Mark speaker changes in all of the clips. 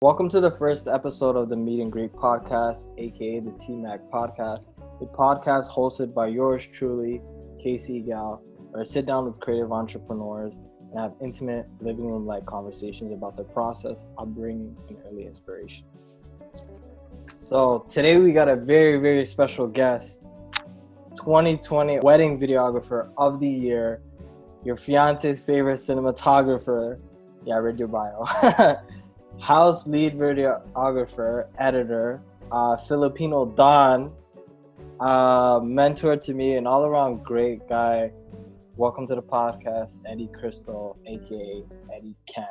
Speaker 1: Welcome to the first episode of the Meet and Greet podcast, aka the TMAC podcast, a podcast hosted by yours truly, Kayse Egal, where I sit down with creative entrepreneurs and have intimate living room-like conversations about their process, upbringing, and early inspiration. So today we got a very, very special guest, 2020 wedding videographer of the year, your fiance's favorite cinematographer. Yeah, I read your bio. House lead videographer, editor, Filipino Don, mentor to me, an all-around great guy. Welcome to the podcast, Eddie Cristobal, aka Eddie.Cam.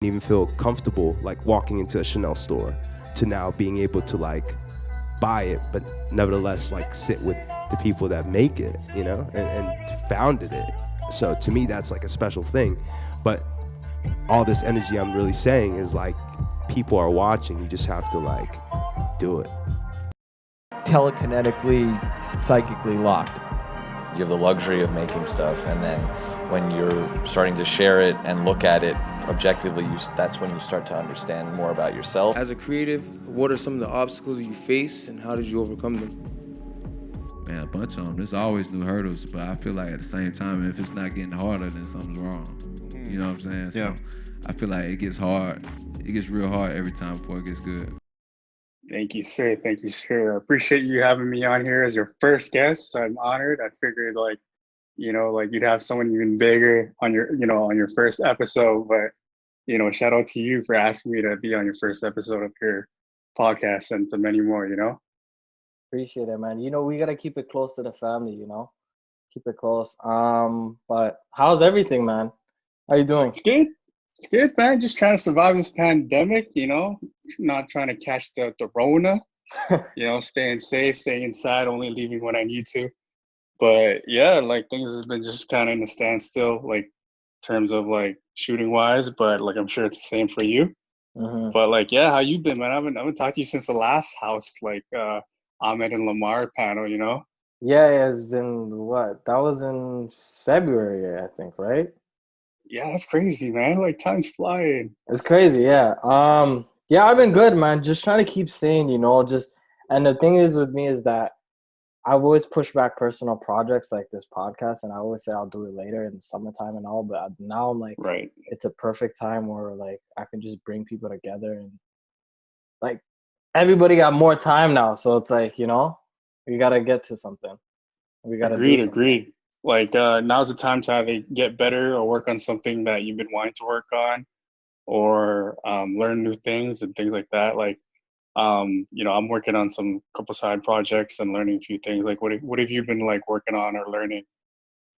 Speaker 2: Even feel comfortable like walking into a Chanel store to now being able to like buy it, but nevertheless like sit with the people that make it, you know, and founded it. So to me, that's like a special thing. But all this energy I'm really saying is like people are watching. You just have to like do it.
Speaker 3: Telekinetically, psychically locked.
Speaker 4: You have the luxury of making stuff, and then when you're starting to share it and look at it objectively, that's when you start to understand more about yourself.
Speaker 5: As a creative, what are some of the obstacles that you face and how did you overcome them?
Speaker 6: Man, a bunch of them. There's always new hurdles, but I feel like at the same time, if it's not getting harder, then something's wrong. You know what I'm saying?
Speaker 7: Yeah.
Speaker 6: So I feel like it gets hard. It gets real hard every time before it gets good.
Speaker 7: Thank you, sir. Thank you, sir. I appreciate you having me on here as your first guest. I'm honored. I figured like you'd have someone even bigger on your first episode, but shout out to you for asking me to be on your first episode of your podcast and to many more,
Speaker 1: Appreciate it, man. We gotta keep it close to the family, keep it close. But how's everything, man? How you doing?
Speaker 7: It's good. It's good, man. Just trying to survive this pandemic, not trying to catch the Rona, staying safe, staying inside, only leaving when I need to. But yeah, like things have been just kind of in a standstill, like terms of like shooting wise, but like I'm sure it's the same for you.
Speaker 1: Mm-hmm.
Speaker 7: But like, yeah, how you been, man? I haven't talked to you since the last house, like Ahmed and Lamar panel,
Speaker 1: Yeah, it's been what? That was in February, I think, right?
Speaker 7: Yeah, that's crazy, man. Like time's flying.
Speaker 1: It's crazy, yeah. Yeah, I've been good, man. Just trying to keep sane, and the thing is with me is that I've always pushed back personal projects like this podcast, and I always say I'll do it later in the summertime and all, but now I'm like,
Speaker 7: Right.
Speaker 1: It's a perfect time where like I can just bring people together and like everybody got more time now, so it's like, we gotta get to something. We gotta do something.
Speaker 7: Agreed. Like now's the time to either get better or work on something that you've been wanting to work on, or learn new things and things like that. Like, I'm working on some couple side projects and learning a few things. Like, what have you been like working on or learning,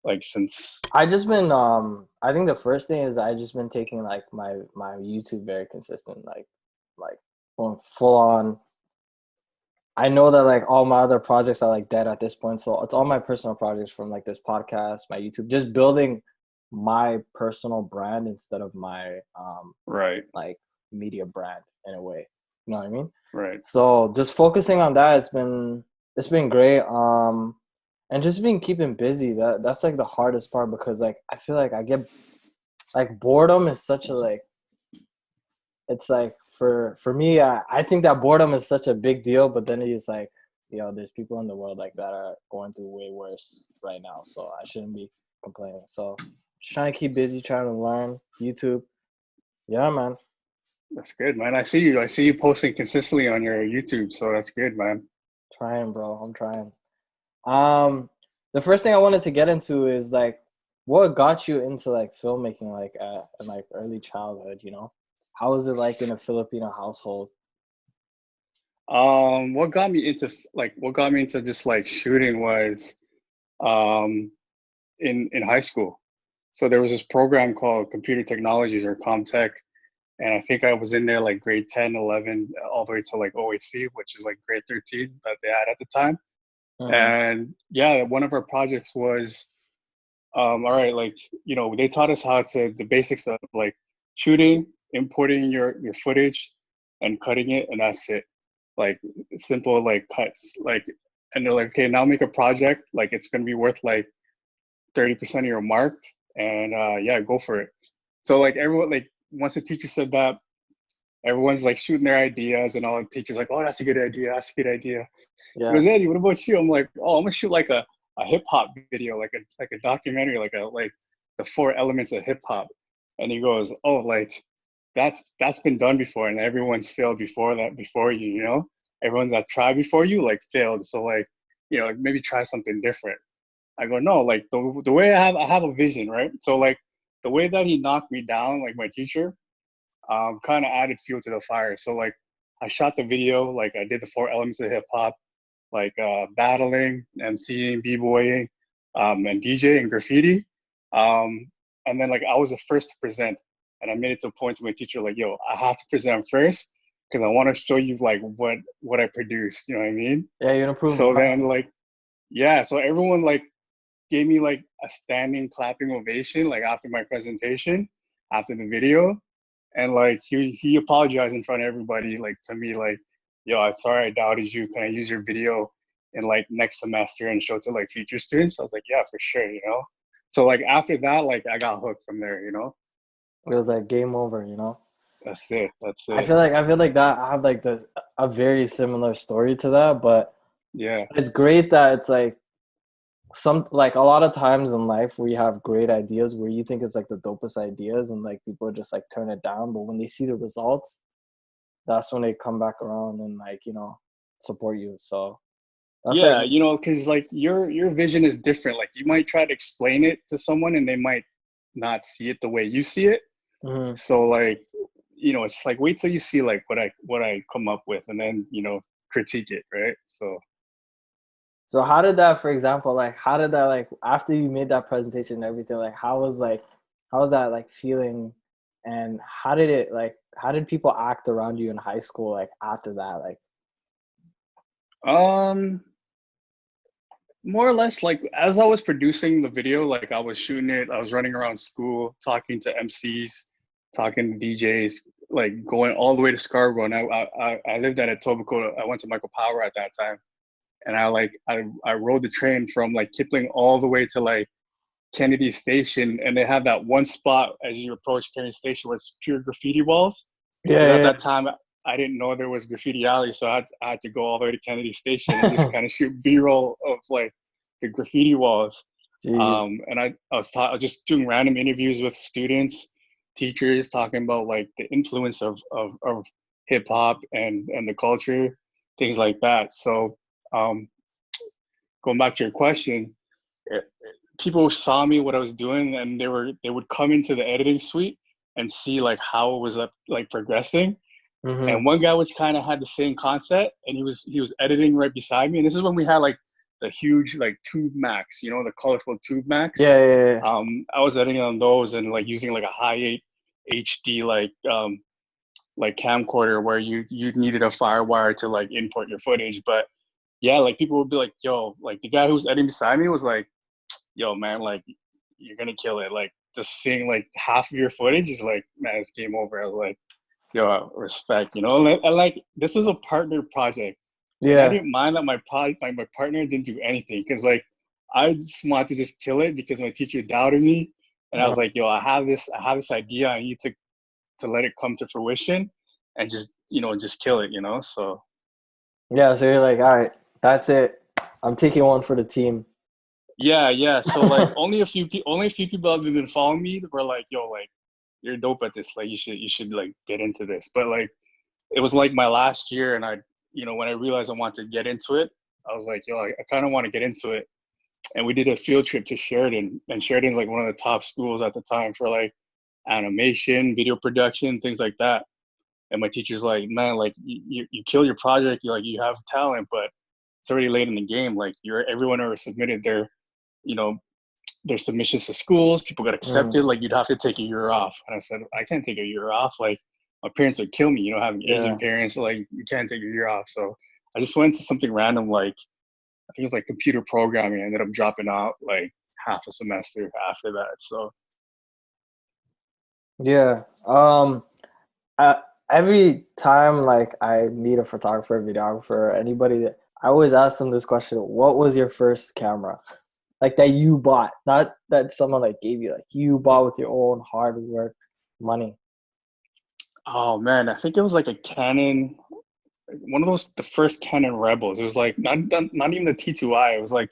Speaker 7: like since?
Speaker 1: I just been I think the first thing is I just been taking like my YouTube very consistent, like going full on. I know that like all my other projects are like dead at this point, so it's all my personal projects from like this podcast, my YouTube, just building my personal brand instead of my
Speaker 7: Right.
Speaker 1: like media brand in a way. You know what I mean?
Speaker 7: Right.
Speaker 1: So just focusing on that, it's been great. And just being keeping busy. That's like the hardest part, because like I feel like I get like boredom is such a like, it's like for me, I think that boredom is such a big deal, but then it's like, there's people in the world like that are going through way worse right now, so I shouldn't be complaining. So just trying to keep busy, trying to learn YouTube. Yeah, man.
Speaker 7: That's good, man. I see you. I see you posting consistently on your YouTube, so that's good, man.
Speaker 1: Trying, bro. I'm trying. The first thing I wanted to get into is like, what got you into like filmmaking, like in like early childhood? You know, how was it like in a Filipino household?
Speaker 7: What got me into just like shooting was um in high school. So there was this program called Computer Technologies or Comtech, and I think I was in there like grade 10, 11, all the way to like OAC, which is like grade 13 that they had at the time. And yeah, one of our projects was all right, like, you know, they taught us how to the basics of like shooting, importing your footage and cutting it, and that's it. Like simple like cuts. Like, and they're like, okay, now make a project, like it's gonna be worth like 30% of your mark, and yeah, go for it. So like everyone, like once the teacher said that, everyone's like shooting their ideas, and all the teachers like, oh, that's a good idea, that's a good idea. He
Speaker 1: Yeah.
Speaker 7: goes, Eddie, what about you? I'm like, oh, I'm gonna shoot like a hip hop video, like a documentary, like the four elements of hip hop. And he goes, oh, like that's been done before, and everyone's failed before that, before you, you know, everyone's that tried before you like failed. So like, you know, maybe try something different. I go, no, like the way I have a vision, right? So like the way that he knocked me down, like my teacher, kind of added fuel to the fire. So like I shot the video, like I did the four elements of hip hop, like battling, MCing, b-boying, and DJ and graffiti. And then like I was the first to present, and I made it to a point to my teacher, like, yo, I have to present first because I want to show you like what I produced. You know what I mean?
Speaker 1: Yeah, you're improving.
Speaker 7: So then like, yeah, so everyone like gave me like a standing clapping ovation like after my presentation, after the video. And like he apologized in front of everybody, like to me, like, yo, I'm sorry I doubted you. Can I use your video in like next semester and show it to like future students? I was like, yeah, for sure, you know. So like after that, like I got hooked from there, you know.
Speaker 1: It was like game over, you know.
Speaker 7: That's it. That's
Speaker 1: I
Speaker 7: it.
Speaker 1: feel like that I have like a very similar story to that, but
Speaker 7: Yeah.
Speaker 1: it's great that it's like some like a lot of times in life we have great ideas where you think it's like the dopest ideas and like people just like turn it down, but when they see the results, that's when they come back around and like, you know, support you. So that's
Speaker 7: Yeah,
Speaker 1: like,
Speaker 7: you know, because like your vision is different. Like you might try to explain it to someone and they might not see it the way you see it.
Speaker 1: mhm.
Speaker 7: So like, you know, it's like wait till you see like what I come up with, and then, you know, critique it, right?
Speaker 1: So how did that, for example, like how did that like after you made that presentation and everything, like how was that like feeling, and how did people act around you in high school like after that? Like
Speaker 7: um more or less like as I was producing the video, like I was shooting it, I was running around school talking to MCs, talking to DJs, like going all the way to Scarborough. And I lived at Etobicoke. I went to Michael Power at that time, and I rode the train from like Kipling all the way to like Kennedy Station, and they have that one spot as you approach Kennedy Station was pure graffiti walls. Because at
Speaker 1: yeah.
Speaker 7: that time I didn't know there was graffiti alley, so I had to go all the way to Kennedy Station and just kind of shoot B-roll of like the graffiti walls.
Speaker 1: Jeez.
Speaker 7: And I was just doing random interviews with students, teachers, talking about like the influence of hip hop and the culture, things like that. So going back to your question, people saw me what I was doing, and they would come into the editing suite and see like how it was like progressing.
Speaker 1: Mm-hmm.
Speaker 7: And one guy was kind of had the same concept, and he was editing right beside me. And this is when we had like the huge like tube max, you know, the colorful tube max.
Speaker 1: Yeah.
Speaker 7: I was editing on those and like using like a high HD like camcorder where you needed a firewire to like import your footage. But yeah, like people would be like, yo, like the guy who was editing beside me was like, yo, man, like you're gonna kill it. Like just seeing like half of your footage is like, man, it's game over. I was like, yo, respect, you know. And like this is a partner project. And I
Speaker 1: Yeah.
Speaker 7: didn't mind that my partner didn't do anything, because like I just wanted to just kill it because my teacher doubted me, and I was like, yo, I have this idea. I need to let it come to fruition, and just, you know, just kill it, you know. So
Speaker 1: Yeah, so you're like, all right, that's it. I'm taking one for the team.
Speaker 7: yeah. So like only a few people that have been following me were like, yo, like you're dope at this. Like you should like get into this. But like it was like my last year, and when I realized I wanted to get into it, I was like, yo, I kind of want to get into it. And we did a field trip to Sheridan, and Sheridan's like one of the top schools at the time for like animation, video production, things like that. And my teacher's like, man, like you kill your project, you have talent, but it's already late in the game. Like everyone already submitted their submissions to schools, people got accepted, like you'd have to take a year off. And I said, I can't take a year off. Like my parents would kill me, having Asian parents, like you can't take a year off. So I just went to something random, like I think it was like computer programming. I ended up dropping out like half a semester after that. So
Speaker 1: Yeah. Every time like I meet a photographer, videographer, anybody, I always ask them this question: what was your first camera? Like that you bought, not that someone like gave you, like you bought with your own hard work money.
Speaker 7: oh man, I think it was like a Canon, one of the first Canon Rebels. It was like not even the T2i. It was like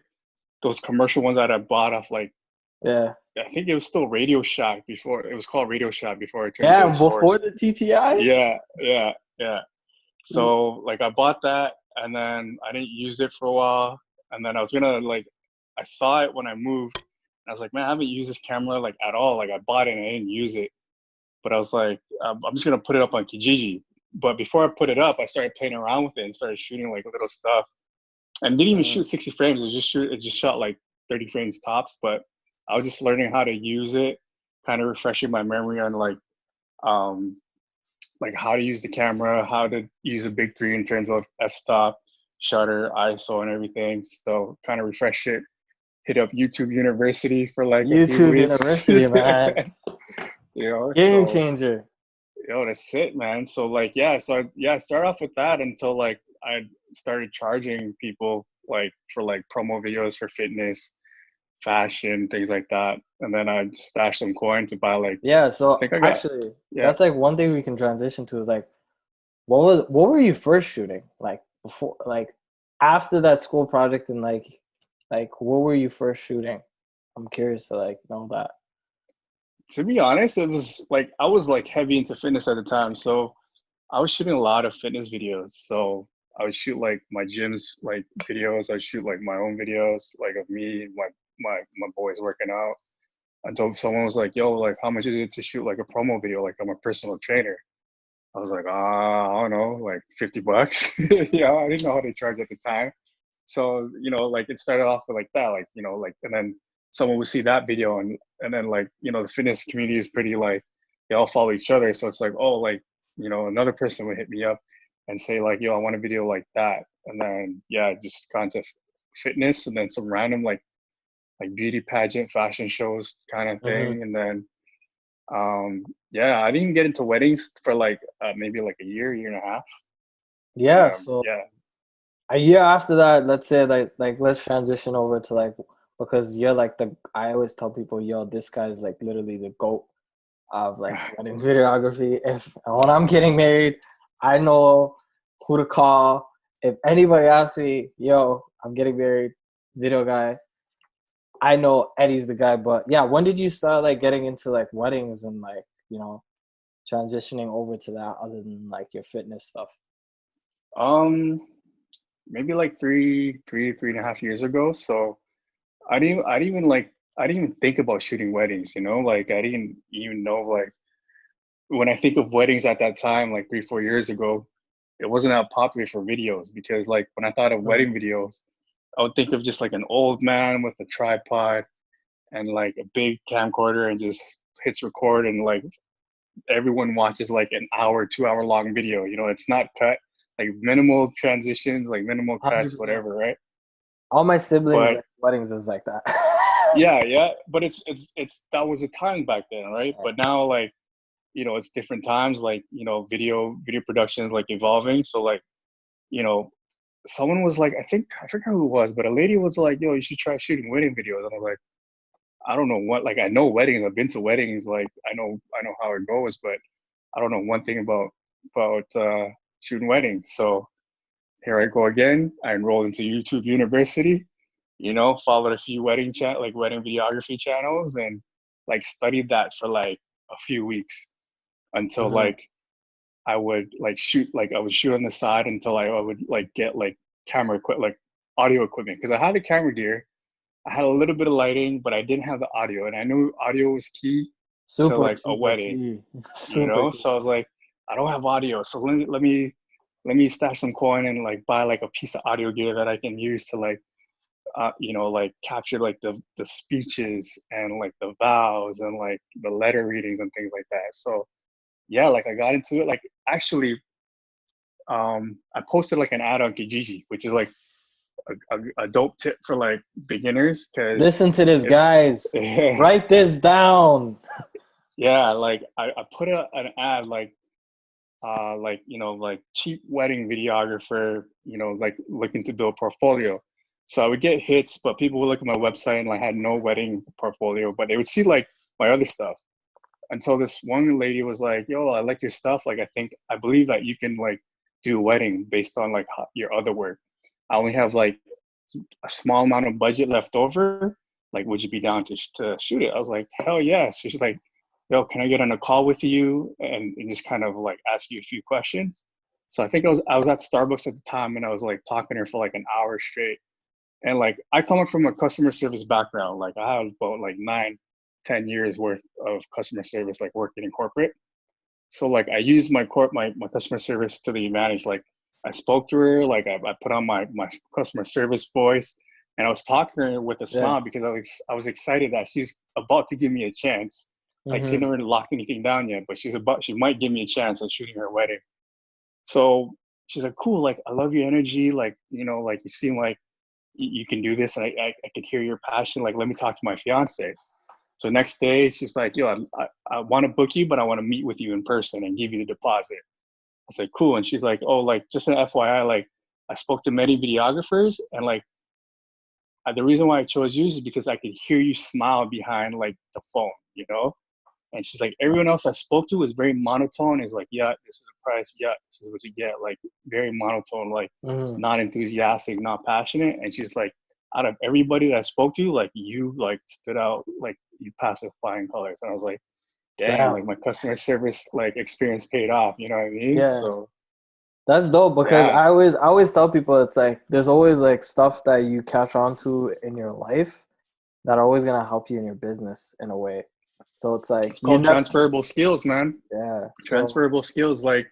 Speaker 7: those commercial ones that I bought off like,
Speaker 1: Yeah.
Speaker 7: I think it was still Radio Shack before. It was called Radio Shack before it turned into a
Speaker 1: Before
Speaker 7: Source.
Speaker 1: the TTI.
Speaker 7: Yeah. So like I bought that, and then I didn't use it for a while, and then I was gonna like, I saw it when I moved. I was like, man, I haven't used this camera like at all. Like I bought it and I didn't use it, but I was like, I'm just gonna put it up on Kijiji. But before I put it up, I started playing around with it and started shooting like little stuff, and didn't even shoot 60 frames. It just shot like 30 frames tops. But I was just learning how to use it, kind of refreshing my memory on like how to use the camera, how to use a big 3 in terms of f-stop, shutter, ISO, and everything. So kind of refresh it. Hit up YouTube University for like a few weeks.
Speaker 1: University, man. Game changer.
Speaker 7: That's it, man. So like, I started off with that until like I started charging people like for like promo videos for fitness, fashion, things like that. And then I stashed some coin to buy like,
Speaker 1: so actually that's like one thing we can transition to is like, what were you first shooting? Like before, like after that school project, and like what were you first shooting? I'm curious to like know that.
Speaker 7: To be honest, it was like I was like heavy into fitness at the time, so I was shooting a lot of fitness videos. So I would shoot like my gym's like videos. I'd shoot like my own videos, like of me, my boys working out. Until someone was like, "Yo, like, how much is it to shoot like a promo video? Like, I'm a personal trainer." I was like, I don't know, like $50. I didn't know how to charge at the time. So, like it started off with like that, like, and then someone would see that video, and then like, the fitness community is pretty like, they all follow each other. So it's like, oh, like, another person would hit me up and say like, yo, I want a video like that. And then, just content fitness, and then some random like beauty pageant fashion shows kind of thing. And then, I didn't get into weddings for like maybe like a year and a half.
Speaker 1: So a year after that, let's say like let's transition over to like, because you're like I always tell people, yo, this guy's like literally the GOAT of like wedding videography. When I'm getting married, I know who to call. If anybody asks me, yo, I'm getting married, video guy, I know Eddie's the guy. But when did you start like getting into like weddings and like, transitioning over to that other than like your fitness stuff?
Speaker 7: Maybe like three and a half years ago. So I didn't even think about shooting weddings, like I didn't even know, like when I think of weddings at that time, like 3-4 years ago, it wasn't that popular for videos, because like when I thought of wedding videos, I would think of just like an old man with a tripod and like a big camcorder and just hits record, and like everyone watches like an hour, 2-hour long video. It's not cut, like minimal transitions, like minimal cuts,
Speaker 1: 100%.
Speaker 7: whatever, right?
Speaker 1: All my siblings at weddings is like that.
Speaker 7: But it's that was a time back then, right? But now, like, it's different times, like, video production is like evolving. So like, someone was like, I forgot who it was, but a lady was like, yo, you should try shooting wedding videos. And I was like, I don't know what, like, I know weddings, I've been to weddings, like I know how it goes, but I don't know one thing about shooting weddings. So here I go again. I enrolled into YouTube University, followed a few wedding videography channels, and like studied that for like a few weeks until like I would like shoot, like I would shoot on the side until I would like get like camera equipment, like audio equipment, because I had the camera gear, I had a little bit of lighting, but I didn't have the audio, and I knew audio was key to
Speaker 1: Super,
Speaker 7: like a
Speaker 1: super
Speaker 7: wedding,
Speaker 1: key.
Speaker 7: you
Speaker 1: Super
Speaker 7: know.
Speaker 1: key.
Speaker 7: So I was like, I don't have audio, so let me stash some coin and like buy like a piece of audio gear that I can use to like you know, like capture like the speeches and like the vows and like the letter readings and things like that. So yeah, like I got into it. Like actually, I posted like an ad on Kijiji, which is like a dope tip for like beginners. Cause
Speaker 1: Listen to this, guys. Write this down.
Speaker 7: yeah, like I put an ad like you know, like cheap wedding videographer, you know, like looking to build portfolio. So I would get hits, but people would look at my website and like had no wedding portfolio, but they would see like my other stuff. Until this one lady was like, "Yo, I like your stuff. Like, I believe that you can like do a wedding based on like your other work. I only have like a small amount of budget left over. Like, would you be down to shoot it?" I was like, "Hell yeah!" So she's like, "Yo, can I get on a call with you and just kind of like ask you a few questions?" So I think I was at Starbucks at the time, and I was like talking to her for like an hour straight. And like I come from a customer service background. Like I have about like 9-10 years worth of customer service, like working in corporate. So like I used my customer service to the advantage. Like I spoke to her, like I put on my customer service voice, and I was talking to her with a smile because I was excited that she's about to give me a chance. Like she never locked anything down yet, but she might give me a chance at shooting her wedding. So she's like, "Cool, like I love your energy, like you know, like you seem like you can do this, and I could hear your passion. Like let me talk to my fiance." So next day, she's like, "Yo, I want to book you, but I want to meet with you in person and give you the deposit." I said, "Cool." And she's like, "Oh, like just an FYI, like I spoke to many videographers, and like the reason why I chose you is because I could hear you smile behind like the phone, you know." And she's like, "Everyone else I spoke to was very monotone. Is like, yeah, this is the price. Yeah, this is what you get. Like very monotone, like not enthusiastic, not passionate." And she's like, "Out of everybody that I spoke to, like you like stood out, like you passed with flying colors." And I was like, "Damn, like
Speaker 1: Damn.
Speaker 7: my customer service like experience paid off." You know what I mean?
Speaker 1: Yeah.
Speaker 7: So
Speaker 1: That's dope because
Speaker 7: yeah,
Speaker 1: I always tell people it's like there's always like stuff that you catch on to in your life that are always gonna help you in your business in a way. So it's like
Speaker 7: it's
Speaker 1: you
Speaker 7: called
Speaker 1: never
Speaker 7: transferable skills, man.
Speaker 1: so
Speaker 7: Transferable skills, like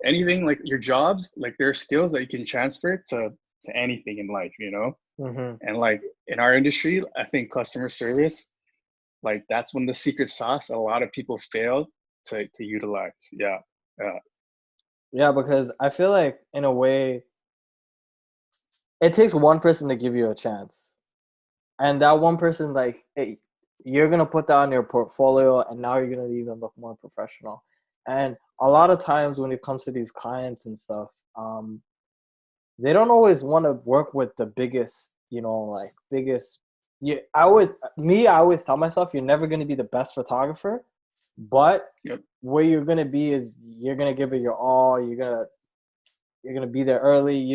Speaker 7: anything, like your jobs, like there are skills that you can transfer to anything in life, you know. And like in our industry, I think customer service, like that's when the secret sauce a lot of people fail to utilize. Yeah. Yeah.
Speaker 1: yeah, because I feel like in a way it takes one person to give you a chance. And that one person like hey, you're gonna put that on your portfolio and now you're gonna even look more professional. And a lot of times when it comes to these clients and stuff, they don't always want to work with the biggest, like biggest. I always tell myself you're never going to be the best photographer, but
Speaker 7: Yep.
Speaker 1: where you're going to be is you're going to give it your all. You're going to be there early.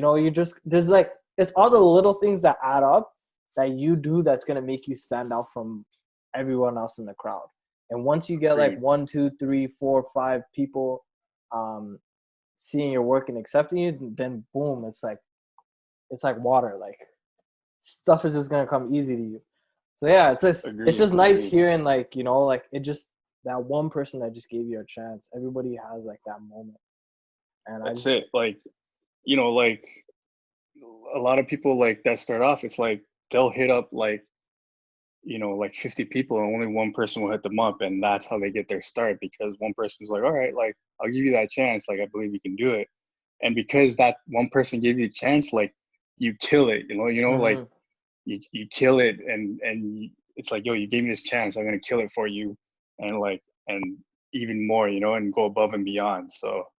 Speaker 1: There's like, it's all the little things that add up that you do that's going to make you stand out from everyone else in the crowd. And once you get like 1, 2, 3, 4, 5 people, seeing your work and accepting you, then boom, it's like water. Like stuff is just gonna come easy to you. So yeah, it's just nice hearing like like it just that one person that just gave you a chance. Everybody has like that moment, and
Speaker 7: That's it. Like like a lot of people like that start off. It's like they'll hit up like like 50 people and only one person will hit them up, and that's how they get their start because one person was like, "All right, like I'll give you that chance. Like I believe you can do it." And because that one person gave you a chance, like you kill it, like you kill it, and it's like, "Yo, you gave me this chance, I'm gonna kill it for you," and even more, and go above and beyond. So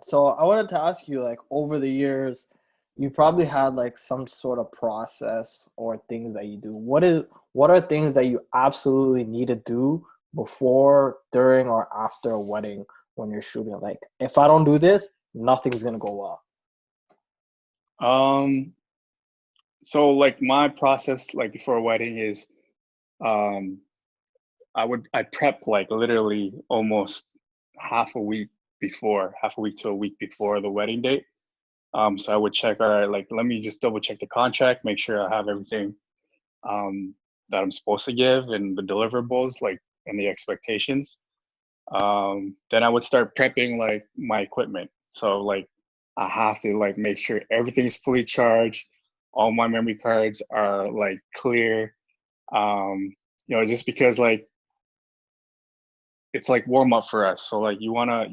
Speaker 1: so I wanted to ask you, like, over the years, you probably had like some sort of process or things that you do. What are things that you absolutely need to do before, during, or after a wedding when you're shooting? Like, if I don't do this, nothing's gonna go well.
Speaker 7: So like my process like before a wedding is I prep like literally almost half a week to a week before the wedding date. So I would check, all right, like let me just double check the contract, make sure I have everything that I'm supposed to give and the deliverables, like, and the expectations. Then I would start prepping like my equipment. So like I have to like make sure everything's fully charged, all my memory cards are like clear. Just because like it's like warm up for us. So like you wanna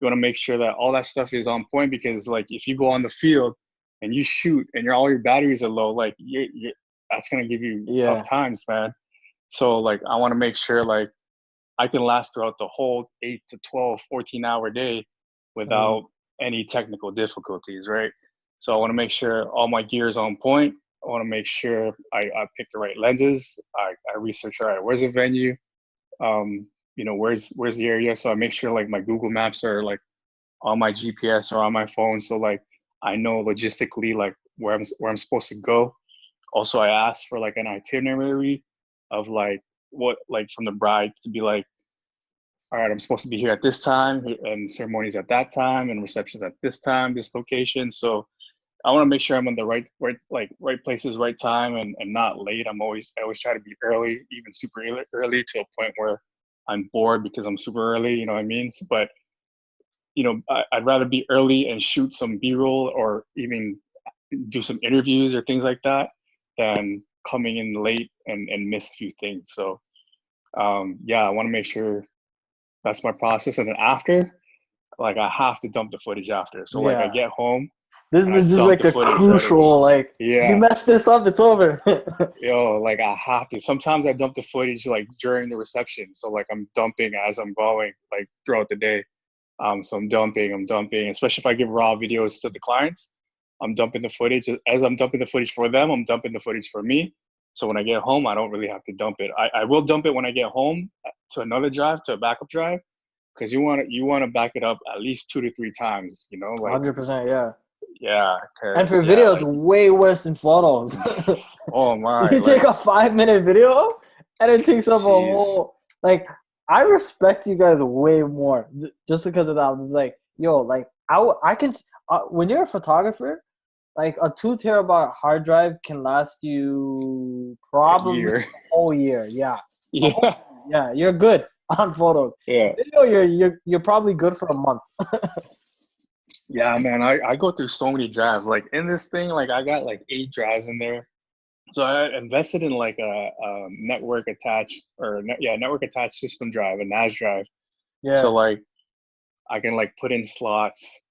Speaker 7: make sure that all that stuff is on point, because like if you go on the field and you shoot and all your batteries are low, like you that's gonna give you tough times, man. So like I want to make sure like I can last throughout the whole 8 to 12, 14-hour day without any technical difficulties, right? So I want to make sure all my gear is on point. I want to make sure I pick the right lenses. I research, all right, where's the venue? Where's the area? So I make sure like my Google Maps are like on my GPS or on my phone. So like I know logistically like where I'm supposed to go. Also, I asked for like an itinerary of like what, like from the bride to be like, all right, I'm supposed to be here at this time and ceremonies at that time and receptions at this time, this location. So I want to make sure I'm in the right places, right time, and not late. I always try to be early, even super early, to a point where I'm bored because I'm super early. You know what I mean? But I'd rather be early and shoot some B-roll or even do some interviews or things like that than coming in late and miss a few things. So I want to make sure that's my process. And then after, like I have to dump the footage after. So like I get home.
Speaker 1: This is just like a crucial, like, you mess this up, it's over.
Speaker 7: Like I have to. Sometimes I dump the footage like during the reception. So like I'm dumping as I'm going, like throughout the day. So I'm dumping, especially if I give raw videos to the clients. I'm dumping the footage. As I'm dumping the footage for them, I'm dumping the footage for me. So when I get home, I don't really have to dump it. I will dump it when I get home to another drive, to a backup drive, because you want to back it up at least 2 to 3 times. Like
Speaker 1: 100%, yeah.
Speaker 7: Yeah.
Speaker 1: And for video, it's way worse than photos.
Speaker 7: Oh my!
Speaker 1: You take a 5-minute video, and it takes up a whole. Like, I respect you guys way more just because of that. I was like, yo, like I can. When you're a photographer, like a 2 terabyte hard drive can last you probably a whole year. Yeah. Yeah, you're good on photos.
Speaker 7: Yeah.
Speaker 1: Video, you're probably good for a month.
Speaker 7: Yeah, man, I go through so many drives. Like in this thing, like I got like 8 drives in there. So I invested in like a network attached system drive, a NAS drive. Yeah. So like I can like put in slots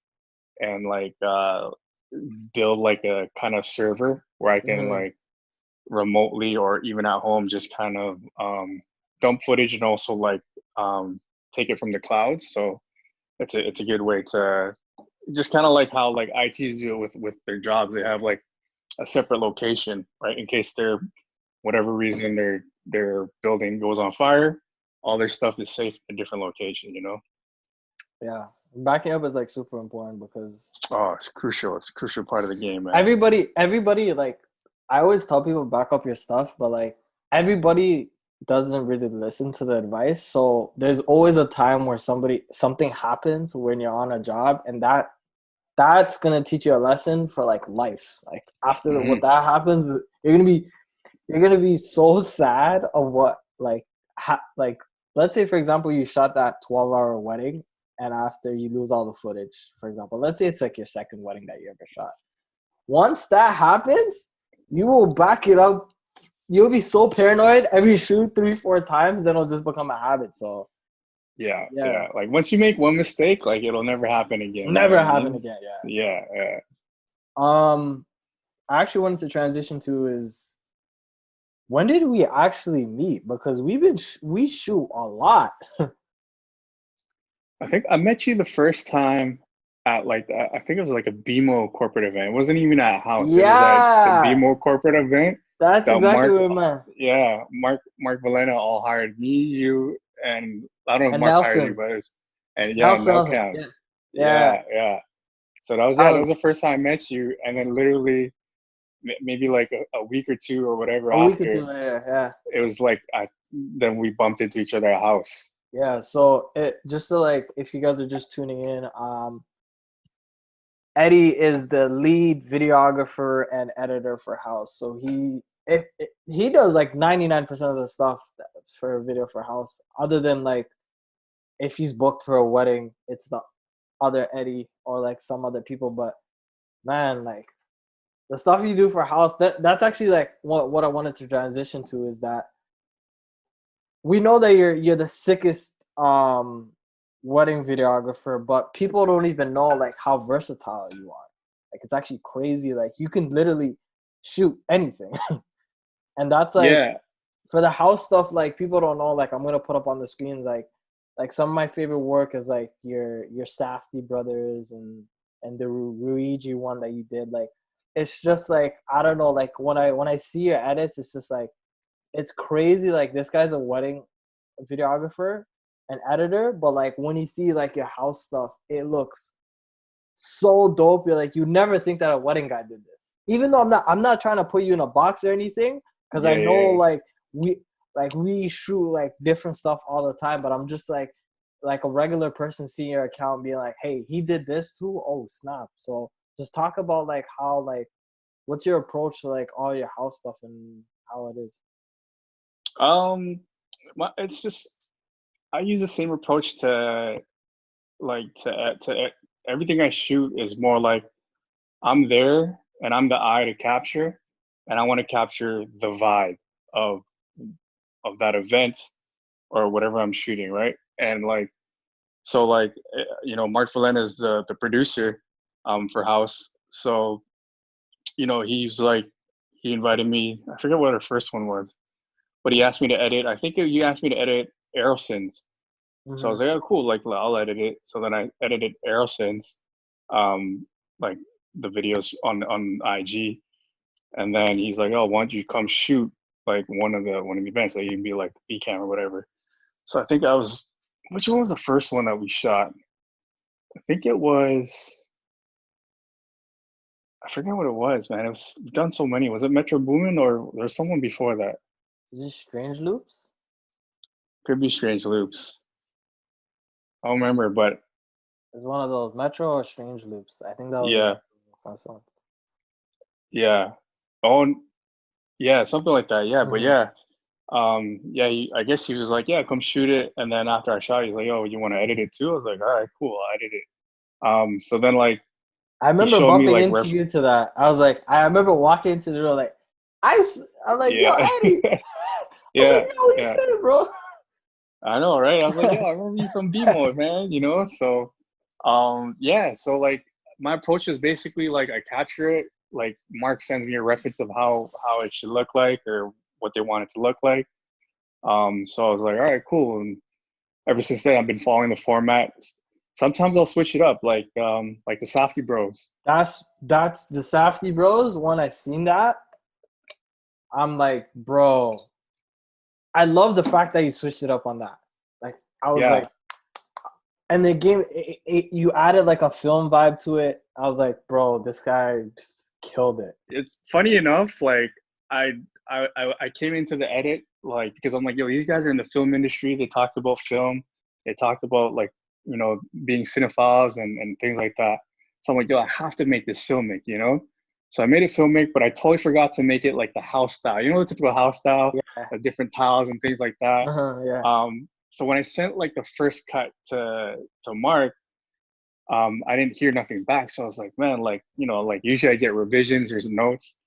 Speaker 7: and like build like a kind of server where I can like remotely or even at home just kind of dump footage and also like take it from the clouds. So it's a good way to just kind of like how like ITs do it with their jobs. They have like a separate location, right? In case whatever reason their building goes on fire, all their stuff is safe in a different location,
Speaker 1: Yeah. Backing up is like super important because
Speaker 7: it's crucial. It's a crucial part of the game, man.
Speaker 1: Everybody like, I always tell people back up your stuff, but like everybody doesn't really listen to the advice. So there's always a time where something happens when you're on a job, and that's gonna teach you a lesson for like life. Like after what that happens, you're gonna be so sad of what like let's say for example you shot that 12-hour wedding, and after you lose all the footage, for example, let's say it's like your second wedding that you ever shot. Once that happens, you will back it up. You'll be so paranoid every shoot 3-4 times, then it'll just become a habit. So
Speaker 7: yeah. Like once you make one mistake, like it'll never happen again.
Speaker 1: Never happen again.
Speaker 7: Yeah.
Speaker 1: I actually wanted to transition to is, when did we actually meet? Because we shoot a lot.
Speaker 7: I think I met you the first time at like I think it was like a BMO corporate event. It wasn't even at a house.
Speaker 1: Yeah.
Speaker 7: It was at the BMO corporate event.
Speaker 1: That's exactly what I meant.
Speaker 7: Yeah, Mark Valena all hired me, you, and I don't know if Mark hired you, but it's Eddie.Cam. Yeah. So that was the first time I met you, and then literally maybe like a week or two or whatever
Speaker 1: A week or
Speaker 7: after,
Speaker 1: two later, yeah.
Speaker 7: it was like then we bumped into each other at a house.
Speaker 1: Yeah, so it just to like, if you guys are just tuning in, Eddie is the lead videographer and editor for House. So he does like 99% of the stuff for video for House, other than like if he's booked for a wedding, it's the other Eddie or like some other people. But man, like the stuff you do for House, that's actually like what I wanted to transition to, is that we know that you're the sickest wedding videographer, but people don't even know like how versatile you are. Like it's actually crazy. Like you can literally shoot anything. And that's like for the House stuff, like people don't know, like I'm gonna put up on the screens like some of my favorite work is like your Safdie brothers and the Ruigi one that you did. Like it's just like, I don't know, like when I see your edits, it's just like, it's crazy. Like this guy's a wedding videographer and editor, but like when you see like your House stuff, it looks so dope. You're like, you never think that a wedding guy did this. Even though I'm not trying to put you in a box or anything, because I know like we shoot like different stuff all the time, but I'm just like a regular person seeing your account being like, hey, he did this too? Oh snap. So just talk about like how, like, what's your approach to like all your House stuff and how it is.
Speaker 7: It's just, I use the same approach to everything I shoot. Is more like I'm there and I'm the eye to capture, and I want to capture the vibe of that event or whatever I'm shooting, right? And like, so like, Mark Valena is the producer for House. So, he's like, he invited me, I forget what our first one was, but he asked me to edit. I think you asked me to edit Aerosins. Mm-hmm. So I was like, oh, cool, like I'll edit it. So then I edited Aerosins, like the videos on IG. And then he's like, oh, why don't you come shoot like one of the events? Like you can be like Eddie.Cam or whatever. So I think which one was the first one that we shot? I think it was, I forget what it was, man. We've done so many. Was it Metro Boomin or there's someone before that?
Speaker 1: Is it Strange Loops?
Speaker 7: Could be Strange Loops. I don't remember, but
Speaker 1: it's one of those, Metro or Strange Loops. I think that was the first one.
Speaker 7: Yeah. Oh, yeah, something like that. Yeah, mm-hmm. But yeah, I guess he was like, yeah, come shoot it. And then after I shot, he's like, oh, you want to edit it too? I was like, all right, cool, I'll edit it. So then like,
Speaker 1: I remember bumping into you to that. I was like, I remember walking into the room like, I'm like, yo, Eddie.
Speaker 7: Yeah.
Speaker 1: Like, yo, what you saying, bro?
Speaker 7: I know, right? I was like, yo, I remember you from B-Mode, man, So, so like my approach is basically like I capture it. Like Mark sends me a reference of how it should look like or what they want it to look like. So I was like, all right, cool. And ever since then, I've been following the format. Sometimes I'll switch it up, like the Safdie Bros.
Speaker 1: That's the Safdie Bros. When I seen that, I'm like, bro, I love the fact that you switched it up on that. Like I was like, and the game, you added like a film vibe to it. I was like, bro, this guy just killed it.
Speaker 7: It's funny enough, like I came into the edit like because I'm like, yo, these guys are in the film industry. They talked about film. They talked about like, being cinephiles and things like that. So I'm like, yo, I have to make this filmic, So I made it filmic, but I totally forgot to make it like the House style. The typical House style, the different tiles and things like that. So when I sent like the first cut to Mark, I didn't hear nothing back. So I was like, man, like, like usually I get revisions or notes,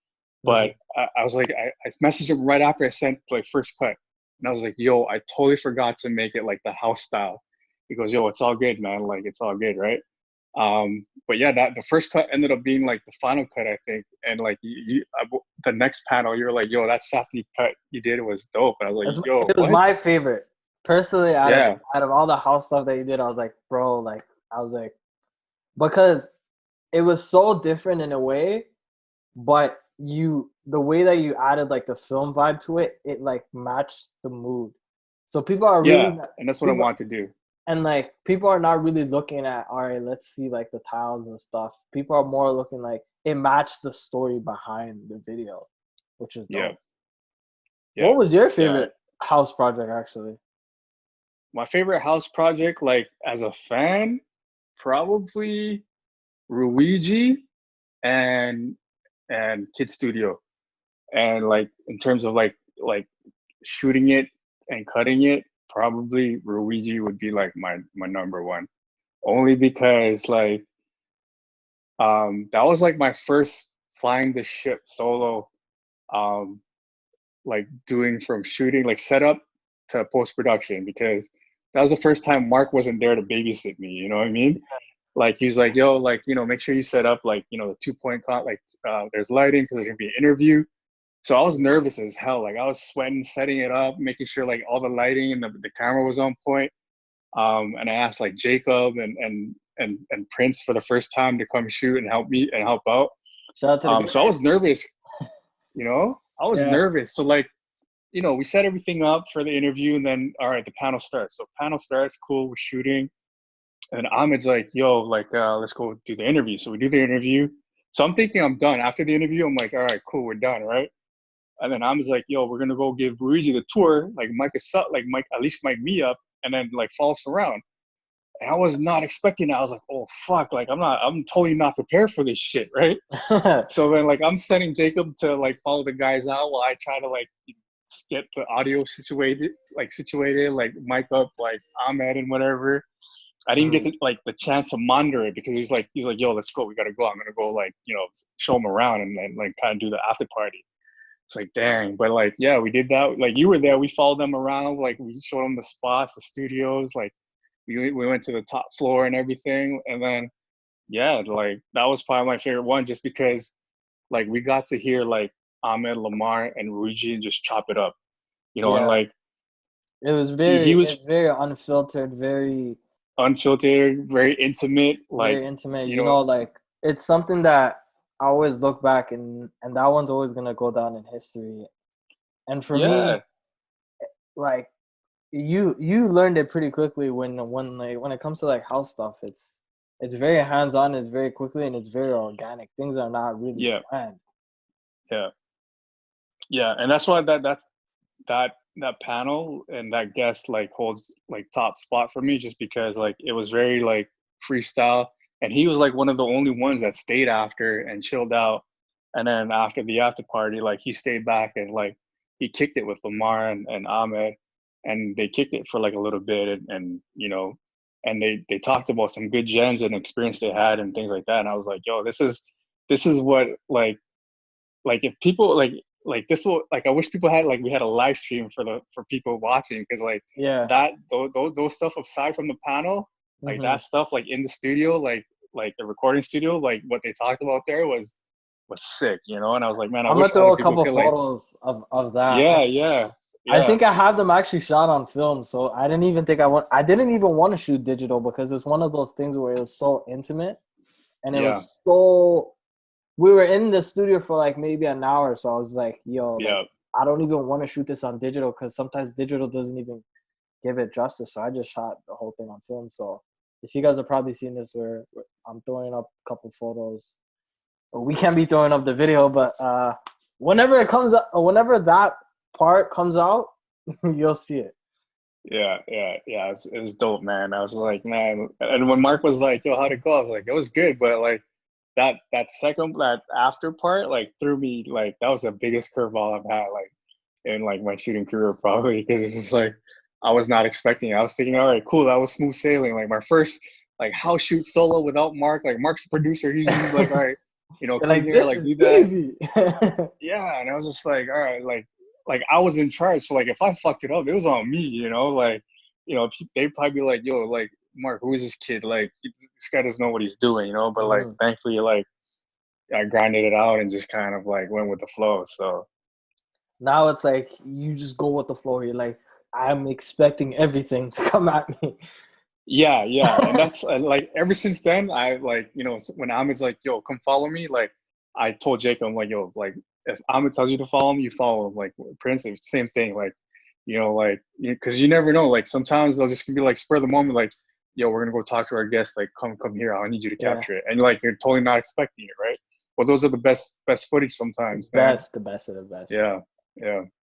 Speaker 7: but I was like, I messaged him right after I sent like first cut. And I was like, yo, I totally forgot to make it like the House style. He goes, yo, it's all good, man. Like, it's all good, right? But yeah, the first cut ended up being like the final cut, I think. And like the next panel, you're like, yo, that Safdie cut you did was dope. And I was like, yo,
Speaker 1: it was my favorite. Personally, out of all the House stuff that you did, I was like, bro, like, because it was so different in a way, but the way that you added like the film vibe to it, it like matched the mood. So people are really,
Speaker 7: and that's what I want to do.
Speaker 1: And like people are not really looking at, all right, let's see like the tiles and stuff. People are more looking like, it matched the story behind the video, which is dope.
Speaker 7: Yeah.
Speaker 1: What was your favorite house project, actually?
Speaker 7: My favorite house project, like as a fan, probably Ruigi and Kid Studio. And like in terms of like shooting it and cutting it, probably Ruigi would be like my number one. Only because like that was like my first flying the ship solo, like doing from shooting like setup to post production, because that was the first time Mark wasn't there to babysit me. You know what I mean? Like he was like, yo, like, you know, make sure you set up like, you know, the 2-point like there's lighting because there's gonna be an interview. So I was nervous as hell. Like I was sweating, setting it up, making sure like all the lighting and the camera was on point. And I asked like Jacob and Prince for the first time to come shoot and help me and help out.
Speaker 1: Shout out to the
Speaker 7: so I was nervous, you know, I was nervous. So like, you know, we set everything up for the interview, and then all right, the panel starts. So panel starts, cool, we're shooting. And Ahmed's like, yo, like let's go do the interview. So we do the interview. So I'm thinking I'm done. After the interview, I'm like, all right, cool, we're done, right? And then Ahmed's like, yo, we're gonna go give Luigi the tour, like Mike at least mic me up, and then like follow us around. And I was not expecting that. I was like, oh fuck, like I'm totally not prepared for this shit, right? So then like I'm sending Jacob to like follow the guys out while I try to like get the audio situated, like mic up like Ahmed and whatever. I didn't get like the chance to monitor it because he's like, yo, let's go, we gotta go. I'm gonna go like, you know, show him around and then like kind of do the after party. It's like, dang, but like, yeah, we did that. Like you were there, we followed them around, like we showed them the spots, the studios, like we went to the top floor and everything. And then, yeah, like that was probably my favorite one, just because like we got to hear like Ahmed, Lamar, and Ruigi just chop it up, you know, and like
Speaker 1: it was very unfiltered, very
Speaker 7: unfiltered, very intimate, like
Speaker 1: very intimate. You know, like it's something that I always look back and that one's always gonna go down in history. And for me, like you learned it pretty quickly when it comes to like house stuff. It's very hands on, it's very quickly, and it's very organic. Things are not really planned.
Speaker 7: Yeah, and that's why that panel and that guest like holds like top spot for me, just because like it was very like freestyle, and he was like one of the only ones that stayed after and chilled out. And then after the after party, like he stayed back and like he kicked it with Lamar and Ahmed, and they kicked it for like a little bit, and you know, and they talked about some good gems and experience they had and things like that. And I was like, yo, this is what like if people like this will like, I wish people had like, we had a live stream for people watching, because like that those stuff aside from the panel, like that stuff like in the studio, like the recording studio, like what they talked about there was sick, you know. And I was like, man, I'm
Speaker 1: gonna throw a couple photos of that.
Speaker 7: Yeah.
Speaker 1: I think I have them actually shot on film, so I didn't even want to shoot digital, because it's one of those things where it was so intimate, and it was so. We were in the studio for like maybe an hour, so I was like, yo, like, I don't even want to shoot this on digital, because sometimes digital doesn't even give it justice. So I just shot the whole thing on film. So if you guys have probably seen this, where I'm throwing up a couple photos. We can't be throwing up the video, but whenever it comes up, whenever that part comes out, you'll see it.
Speaker 7: Yeah. It was dope, man. I was like, man. And when Mark was like, yo, how'd it go? I was like, it was good, but like, that after part like threw me, like that was the biggest curveball I've had like in like my shooting career, probably, because it's just like I was not expecting it. I was thinking, all right, cool, that was smooth sailing. Like my first like house shoot solo without Mark. Like Mark's the producer. He's like, all right, you know, come
Speaker 1: like,
Speaker 7: here, like do that.
Speaker 1: Easy.
Speaker 7: Yeah, and I was just like, all right, like I was in charge. So like if I fucked it up, it was on me, you know. Like, you know, they'd probably be like, yo, like, Mark, who is this kid? Like, this guy doesn't know what he's doing, you know? But, like, thankfully, like, I grinded it out and just kind of, like, went with the flow, so.
Speaker 1: Now it's like, you just go with the flow. You're like, I'm expecting everything to come at me.
Speaker 7: Yeah. And that's, like, ever since then, I, like, you know, when Ahmed's like, yo, come follow me, like, I told Jacob, I'm like, yo, like, if Ahmed tells you to follow him, you follow him. Like, Prince, same thing, like, you know, like, because you never know. Like, sometimes they'll just be like, spur of the moment, like, yo, we're gonna go talk to our guest. Like, come here. I need you to capture it. And like, you're totally not expecting it, right? Well, those are the best footage sometimes, man.
Speaker 1: The best of the best.
Speaker 7: Yeah.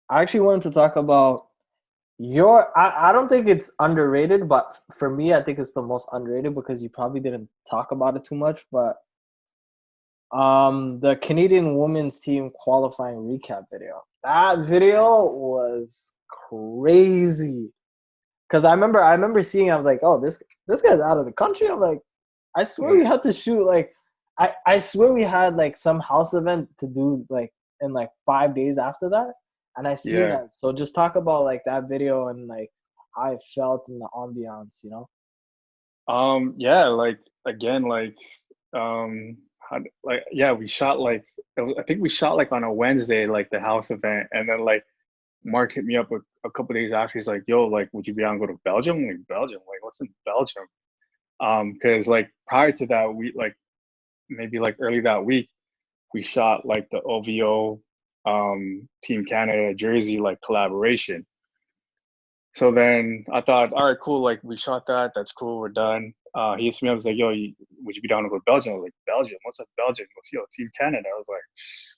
Speaker 1: I actually wanted to talk about I don't think it's underrated, but for me, I think it's the most underrated because you probably didn't talk about it too much. But the Canadian women's team qualifying recap video. That video was crazy. Cause I remember seeing. I was like, "Oh, this guy's out of the country." I'm like, I swear we had to shoot like, I swear we had like some house event to do like in like 5 days after that, and I seen that. So just talk about like that video and like how I felt in the ambiance, you know?
Speaker 7: Yeah, like again, like we shot like I think we shot like on a Wednesday, like the house event, and then like Mark hit me up a couple days after. He's like, "Yo, like, would you be down to go to Belgium?" I'm like, Belgium? Like, what's in Belgium? Because like prior to that, we like maybe like early that week, we shot like the OVO Team Canada jersey like collaboration. So then I thought, all right, cool. Like we shot that. That's cool. We're done. He hits me up. He's like, "Yo, would you be down to go to Belgium?" I was like, "Belgium? What's up, Belgium?" He goes, "Yo, Team Canada." I was like,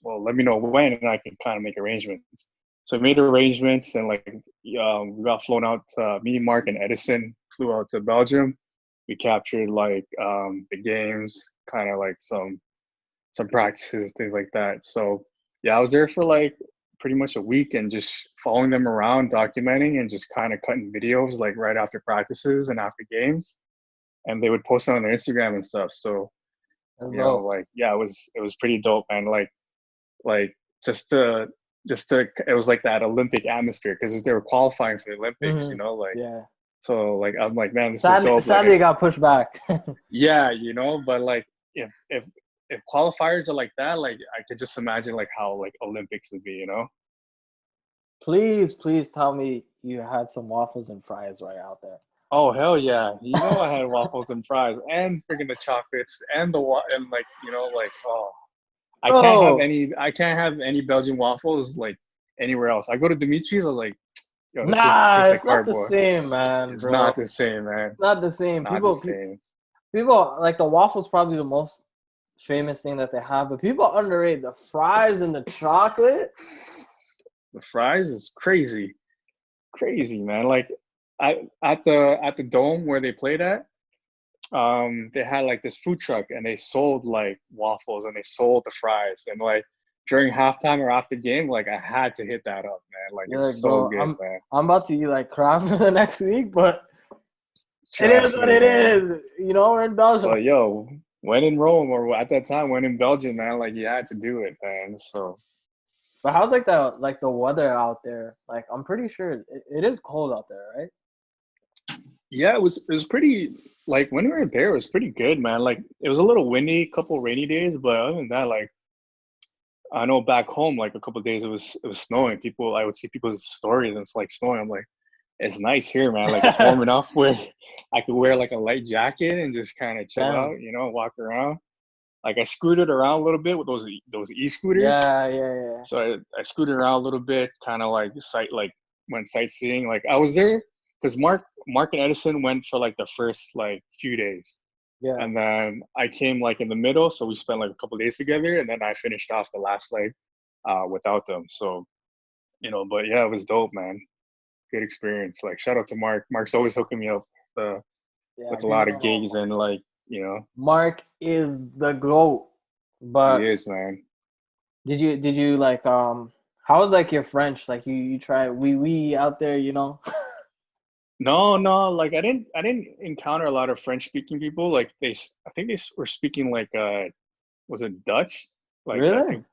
Speaker 7: "Well, let me know when, and I can kind of make arrangements." So we made arrangements, and like we got flown out. Me, Mark, and Edison flew out to Belgium. We captured like the games, kind of like some practices, things like that. So yeah, I was there for like pretty much a week and just following them around, documenting, and just kind of cutting videos like right after practices and after games, and they would post it on their Instagram and stuff. So
Speaker 1: That's
Speaker 7: you know,
Speaker 1: dope.
Speaker 7: like yeah, it was pretty dope, man. Like just to it was like that Olympic atmosphere because they were qualifying for the Olympics, you know, like
Speaker 1: Yeah.
Speaker 7: so like I'm like, man, this is dope.
Speaker 1: Sadly,
Speaker 7: Like,
Speaker 1: it got pushed back.
Speaker 7: yeah, you know, but like if qualifiers are like that, like I could just imagine like how like Olympics would be, you know.
Speaker 1: Please tell me you had some waffles and fries right out there.
Speaker 7: Oh hell yeah! You know I had waffles and fries and freaking the chocolates and and like you know like I can't have any Belgian waffles like anywhere else. I go to Dimitri's, I was like, yo, this
Speaker 1: Nah,
Speaker 7: tastes like
Speaker 1: it's not the
Speaker 7: cardboard.
Speaker 1: same, man,
Speaker 7: It's
Speaker 1: bro.
Speaker 7: not the same, man.
Speaker 1: Not the same.
Speaker 7: Not the same.
Speaker 1: People like the waffles probably the most famous thing that they have, but people underrate the fries and the chocolate.
Speaker 7: The fries is crazy, man. Like at the dome where they played at, they had like this food truck and they sold like waffles and they sold the fries and like during halftime or after game, like I had to hit that up, man. Like
Speaker 1: You're
Speaker 7: it's
Speaker 1: like,
Speaker 7: so
Speaker 1: bro,
Speaker 7: good, man.
Speaker 1: I'm about to eat like crap for the next week, but it is
Speaker 7: Trust
Speaker 1: what
Speaker 7: me,
Speaker 1: it
Speaker 7: man.
Speaker 1: is. You know, we're in Belgium.
Speaker 7: But yo, when in Rome or at that time when in Belgium, man, like you had to do it, man. So
Speaker 1: But how's like the weather out there? Like I'm pretty sure it is cold out there, right?
Speaker 7: yeah, it was pretty like when we were there, it was pretty good, man. Like it was a little windy, couple rainy days, but other than that, like I know back home, like a couple of days it was snowing. I would see people's stories and it's like snowing. I'm like, it's nice here, man. Like it's warm enough where I could wear like a light jacket and just kind of chill out, you know, walk around. Like I scooted around a little bit with those e-scooters.
Speaker 1: Yeah.
Speaker 7: So I scooted around a little bit, kind of like went sightseeing. Like I was there because Mark and Edison went for like the first like few days.
Speaker 1: Yeah.
Speaker 7: And then I came like in the middle, so we spent like a couple of days together, and then I finished off the last leg without them. So, you know, but yeah, it was dope, man. Good experience. Like shout out to Mark. Mark's always hooking me up with a lot of gigs and like, you know.
Speaker 1: Mark is the GOAT. But
Speaker 7: He is, man.
Speaker 1: Did you like how was like your French? Like you try oui out there, you know?
Speaker 7: No, like I didn't encounter a lot of French speaking people. Like I think they were speaking like was it Dutch? Like
Speaker 1: Really?
Speaker 7: I think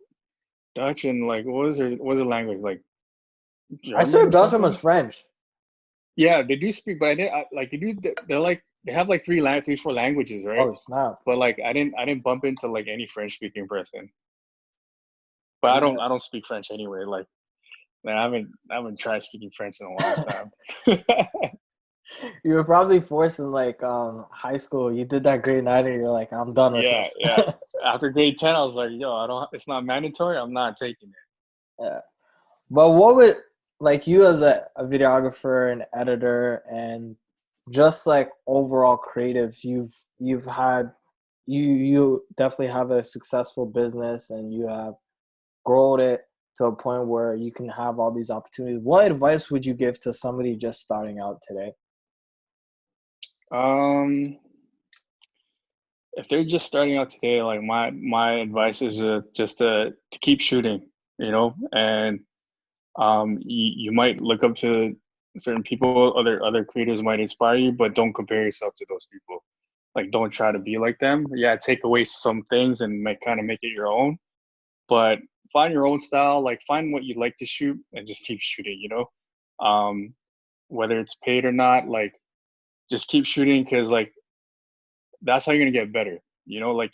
Speaker 7: Dutch and like what was their language like? German
Speaker 1: I said
Speaker 7: or
Speaker 1: Belgium
Speaker 7: something?
Speaker 1: was French.
Speaker 7: Yeah, they do speak, but they have like 4 languages, right?
Speaker 1: Oh snap!
Speaker 7: But like I didn't bump into like any French speaking person. But
Speaker 1: Yeah.
Speaker 7: I don't speak French anyway. Like man, I haven't tried speaking French in a long time.
Speaker 1: You were probably forced in like high school. You did that grade 9 and you're like, I'm done with this.
Speaker 7: Yeah. After grade 10, I was like, yo, it's not mandatory. I'm not taking it.
Speaker 1: Yeah. But what would like you as a videographer and editor and just like overall creative, you've had you definitely have a successful business and you have grown it to a point where you can have all these opportunities. What advice would you give to somebody just starting out today?
Speaker 7: If they're just starting out today, like my advice is just to keep shooting, you know, and you might look up to certain people, other creators might inspire you, but don't compare yourself to those people. Like, don't try to be like them. Yeah, take away some things and kind of make it your own, but find your own style. Like, find what you like to shoot and just keep shooting, you know. Whether it's paid or not, like, just keep shooting, because like that's how you're gonna get better, you know. Like,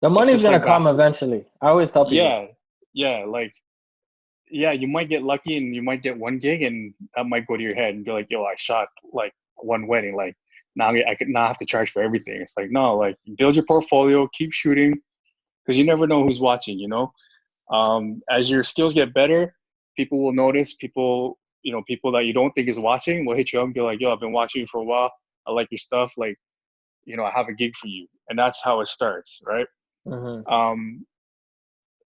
Speaker 1: The
Speaker 7: it's
Speaker 1: money's
Speaker 7: just
Speaker 1: gonna
Speaker 7: like
Speaker 1: come
Speaker 7: basketball.
Speaker 1: eventually. I always tell people.
Speaker 7: Yeah, like, yeah, you might get lucky and you might get one gig and that might go to your head and be like, yo, I shot like one wedding, like now I could not have to charge for everything. It's like, no, like, build your portfolio, keep shooting, because you never know who's watching, you know. As your skills get better, people will notice. People, you know, people that you don't think is watching will hit you up and be like, yo, I've been watching you for a while, I like your stuff, like, you know, I have a gig for you. And that's how it starts, right?
Speaker 1: Mm-hmm.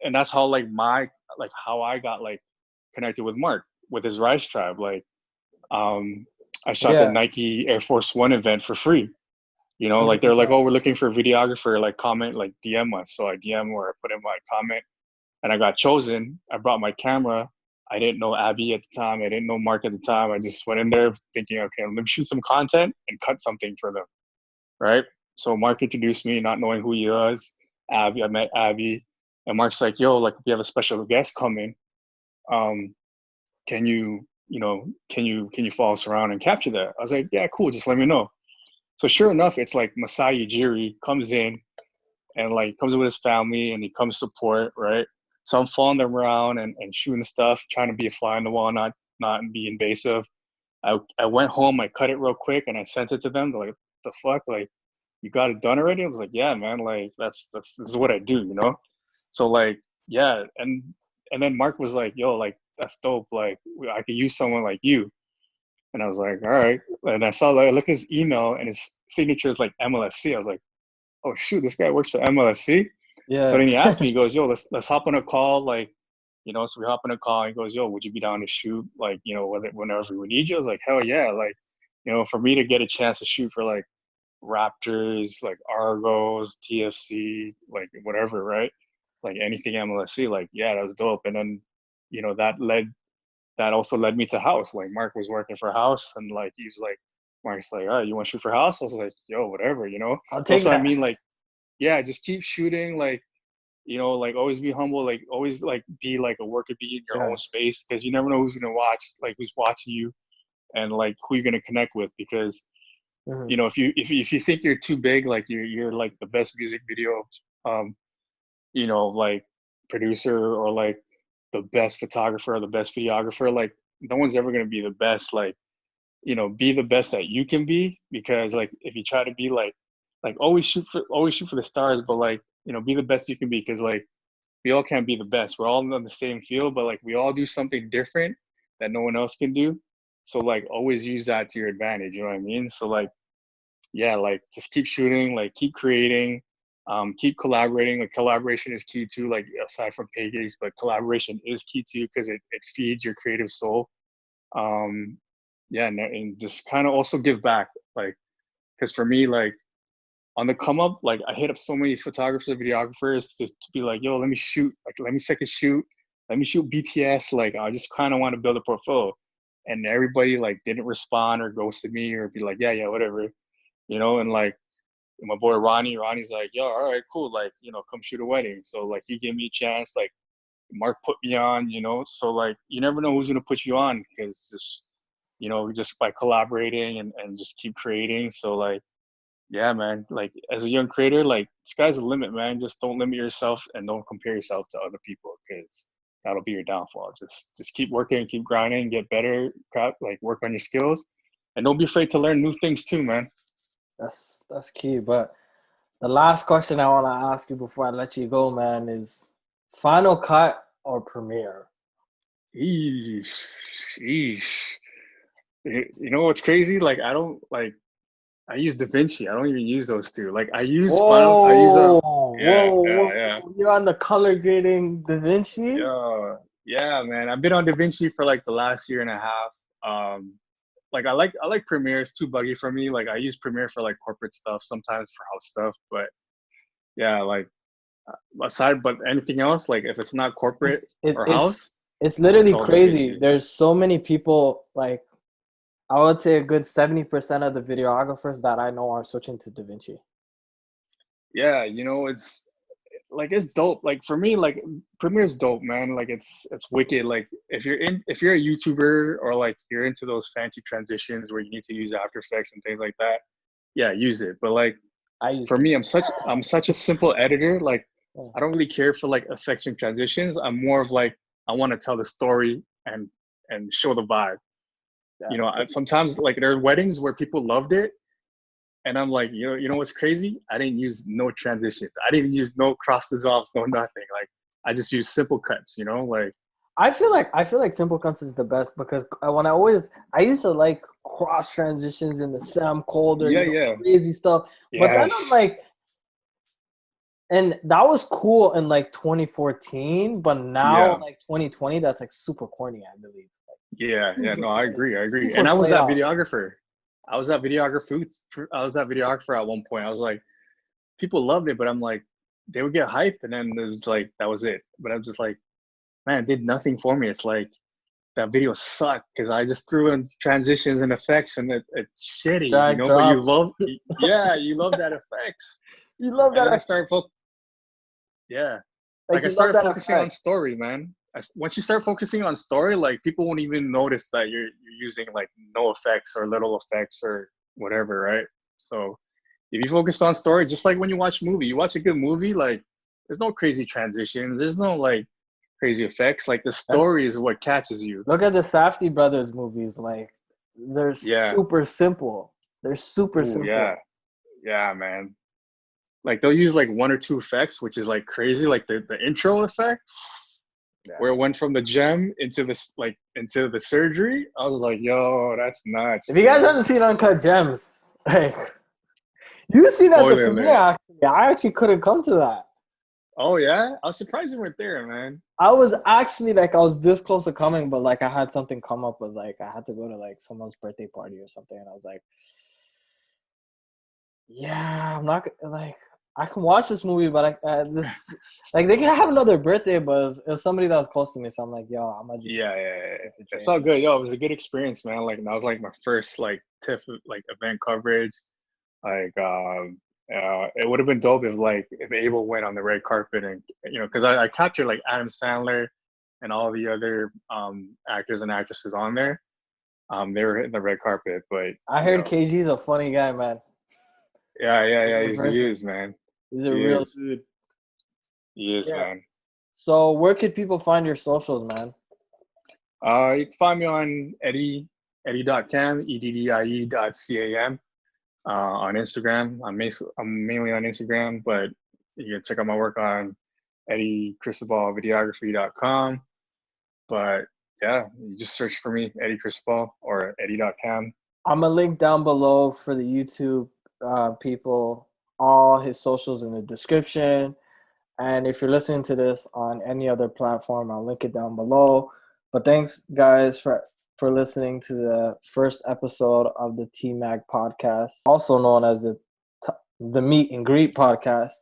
Speaker 7: And that's how how I got like connected with Mark with his Rise Tribe. Like, I shot their
Speaker 1: Yeah.
Speaker 7: Nike Air Force One event for free. You know, like, they're like,
Speaker 1: 100%.
Speaker 7: oh, we're looking for a videographer, like, comment, like, DM us. So I DM, or I put in my comment, and I got chosen. I brought my camera. I didn't know Abby at the time. I didn't know Mark at the time. I just went in there thinking, okay, let me shoot some content and cut something for them, right? So Mark introduced me, not knowing who he was. Abby, I met Abby, and Mark's like, yo, like, we have a special guest coming. Can you, can you follow us around and capture that? I was like, yeah, cool. Just let me know. So sure enough, it's like Masai Ujiri comes in and like comes with his family and he comes support, right? So I'm following them around and shooting stuff, trying to be a fly on the wall, not be invasive. I went home, I cut it real quick and I sent it to them. They're like, the fuck? Like, you got it done already? I was like, yeah, man, like, this is what I do, you know? So like, yeah. And then Mark was like, yo, like, that's dope. Like, I could use someone like you. And I was like, all right. And I saw, like, I look at his email and his signature is like MLSC. I was like, oh shoot, this guy works for MLSC. So
Speaker 1: Yeah.
Speaker 7: then he asked me, he goes, yo, let's hop on a call. Like, you know, so we hop on a call. He goes, yo, would you be down to shoot? Like, you know, whenever we need you. I was like, hell yeah. Like, you know, for me to get a chance to shoot for like Raptors, like Argos, TFC, like whatever, right? Like anything MLSC, like, yeah, that was dope. And then, you know, that also led me to House. Like, Mark was working for House and like he was like, Mark's like, all right, you want to shoot for House? I was like, yo, whatever, you know.
Speaker 1: I'll
Speaker 7: So
Speaker 1: take
Speaker 7: also, I
Speaker 1: that.
Speaker 7: mean, like, yeah, just keep shooting, like, you know, like, always be humble, like, always like be like a worker bee in your
Speaker 1: Yeah.
Speaker 7: own space, because you never know who's gonna watch, like, who's watching you, and like who you're gonna connect with. Because,
Speaker 1: Mm-hmm.
Speaker 7: you know, if you think you're too big, like you're like the best music video, um, you know, like, producer, or like the best photographer or the best videographer, like, no one's ever gonna be the best. Like, you know, be the best that you can be, because like if you try to be like always shoot for the stars, but like, you know, be the best you can be, because like we all can't be the best. We're all in the same field, but like we all do something different that no one else can do. So like always use that to your advantage, you know what I mean? So like, yeah, like, just keep shooting, like, keep creating, keep collaborating. Like, collaboration is key too, like, aside from pay gigs, but collaboration is key too, because it feeds your creative soul. um yeah, and just kind of also give back, like, because for me, like, on the come up, like, I hit up so many photographers, videographers to be like, yo, let me shoot, like, let me second shoot, let me shoot BTS. Like, I just kind of want to build a portfolio, and everybody like didn't respond or ghosted me or be like, yeah, whatever, you know. And like, my boy Ronnie's like, yo, all right, cool, like, you know, come shoot a wedding. So like, he gave me a chance. Like, Mark put me on, you know. So like, you never know who's gonna put you on, because just, you know, just by collaborating and just keep creating. So like, yeah, man, like, as a young creator, like, sky's the limit, man. Just don't limit yourself and don't compare yourself to other people, because that'll be your downfall. Just keep working, keep grinding, get better, like, work on your skills, and don't be afraid to learn new things too, man.
Speaker 1: That's key. But the last question I want to ask you before I let you go, man, is Final Cut or Premiere?
Speaker 7: Eesh, eesh. You know what's crazy? Like, I don't like. I use DaVinci. I don't even use those two. Like I use
Speaker 1: Whoa,
Speaker 7: I use a
Speaker 1: whoa. You're on the color grading DaVinci?
Speaker 7: yeah, man. I've been on DaVinci for like the last year and a half. Like I like Premiere. It's too buggy for me. Like I use Premiere for like corporate stuff, sometimes for house stuff. But yeah, like aside, but anything else, like if it's not corporate or house,
Speaker 1: it's literally
Speaker 7: all
Speaker 1: crazy.
Speaker 7: DaVinci.
Speaker 1: There's so many people, like I would say a good 70% of the videographers that I know are switching to DaVinci.
Speaker 7: Yeah, you know, it's like it's dope. Like for me, like Premiere's dope, man. Like it's wicked. Like if you're a YouTuber or like you're into those fancy transitions where you need to use After Effects and things like that, yeah, use it. But like for me, I'm such a simple editor. Like I don't really care for like effects and transitions. I'm more of like I want to tell the story and show the vibe. You know, sometimes like there are weddings where people loved it, and I'm like, you know what's crazy? I didn't use no transitions. I didn't use no cross dissolves, no nothing. Like I just use simple cuts. You know, like
Speaker 1: I feel like simple cuts is the best because when I used to like cross transitions in the Sam Calder, crazy stuff. But then I'm like, and that was cool in like 2014, but now like 2020, that's like super corny, I believe.
Speaker 7: No, I agree. And I was that videographer. I was that videographer at one point. I was like, people loved it, but I'm like, they would get hype, and then it was like that was it. But I'm just like, man, it did nothing for me. It's like that video sucked because I just threw in transitions and effects, and it's shitty, you know. But you love that effects.
Speaker 1: You love that.
Speaker 7: And I started I started focusing on story, man. Once you start focusing on story, like people won't even notice that you're using like no effects or little effects or whatever, right? So if you focus on story, just like when you watch you watch a good movie, like there's no crazy transitions, there's no like crazy effects. Like the story is what catches you.
Speaker 1: Look at the Safdie brothers movies, like they're super simple. They're super simple.
Speaker 7: Yeah, man. Like they'll use like one or two effects, which is like crazy, like the intro effect. Where it went from the gem into the surgery. I was like, yo, that's nuts.
Speaker 1: If you guys haven't seen Uncut Gems, like you've seen at the premiere, actually. I actually couldn't come to that.
Speaker 7: Oh yeah? I was surprised you weren't there, man.
Speaker 1: I was actually like I was this close to coming, but like I had something come up with like I had to go to like someone's birthday party or something, and I was like, yeah, I'm not like I can watch this movie, but like they can have another birthday, but it was somebody that was close to me, so I'm like, yo, I'm gonna just
Speaker 7: It's all good, yo. It was a good experience, man. Like that was like my first like TIFF like event coverage. Like it would have been dope if Abel went on the red carpet and because I captured like Adam Sandler and all the other actors and actresses on there. They were hitting the red carpet, but
Speaker 1: I heard KG's a funny guy, man.
Speaker 7: Yeah. He is, man.
Speaker 1: He's a real dude.
Speaker 7: He is, man.
Speaker 1: So where could people find your socials, man?
Speaker 7: You can find me on Eddie.Cam, EDDIE.CAM. On Instagram. I'm mainly on Instagram, but you can check out my work on Eddie.Cristobal videography.com. But yeah, you just search for me, Eddie Cristobal or Eddie.Cam.
Speaker 1: I'm gonna link down below for the YouTube people, all his socials in the description. And if you're listening to this on any other platform, I'll link it down below. But thanks, guys, for listening to the first episode of the T-Mag podcast, also known as the Meet and Greet podcast.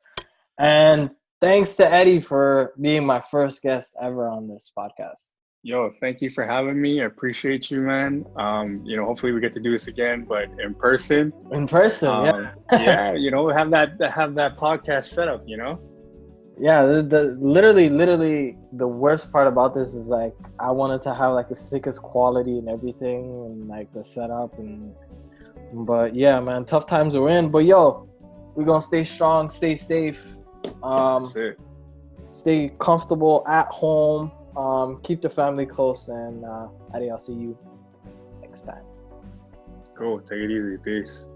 Speaker 1: And thanks to Eddie for being my first guest ever on this podcast.
Speaker 7: Yo, thank you for having me. I appreciate you, man. Hopefully we get to do this again, but in person.
Speaker 1: In person,
Speaker 7: yeah. Have that podcast set up,
Speaker 1: Yeah, the literally the worst part about this is like I wanted to have like the sickest quality and everything and like the setup but yeah, man, tough times we're in. But yo, we're gonna stay strong, stay safe, stay comfortable at home, keep the family close, and Eddie, I'll see you next time.
Speaker 7: Cool, take it easy, peace.